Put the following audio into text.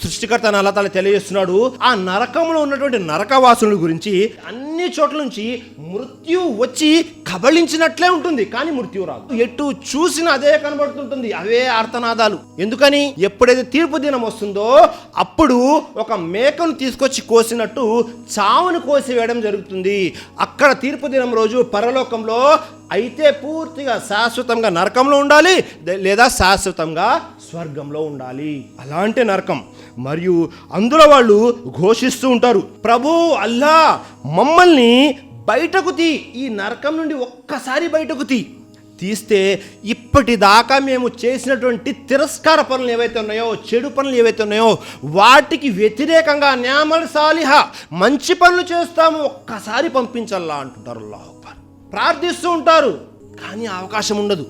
సృష్టికర్త అల్లాహ్ తాలా తెలియజేస్తున్నాడు, ఆ నరకంలో ఉన్నటువంటి నరకవాసుల గురించి అన్ని చోట్ల నుంచి మృత్యు వచ్చి కబళించినట్లే ఉంటుంది, కానీ మృత్యు రాదు. ఎటు చూసినా అదే కనబడుతుంటుంది, అవే ఆర్తనాదాలు. ఎందుకని? ఎప్పుడైతే తీర్పు దినం వస్తుందో అప్పుడు ఒక మేకను తీసుకొచ్చి కోసినట్టు చావును కోసివేయడం జరుగుతుంది. అక్కడ తీర్పు దినం రోజు పరలోకంలో అయితే పూర్తిగా శాశ్వతంగా నరకంలో ఉండాలి, లేదా శాశ్వతంగా స్వర్గంలో ఉండాలి. అలాంటి నరకం. మరియు అందులో వాళ్ళు ఘోషిస్తూ ఉంటారు, ప్రభు అల్లా మమ్మల్ని బయటకు తీ, ఈ నరకం నుండి ఒక్కసారి బయటకు తీస్తే ఇప్పటిదాకా మేము చేసినటువంటి తిరస్కార పనులు ఏవైతే ఉన్నాయో, చెడు పనులు ఏవైతే ఉన్నాయో వాటికి వ్యతిరేకంగా న్యామల్ సాలిహా మంచి పనులు చేస్తాము, ఒక్కసారి పంపించల్లా అంటుంటారు. అల్లాహ్ అక్బర్. ప్రార్థిస్తూ ఉంటారు, కానీ అవకాశం ఉండదు.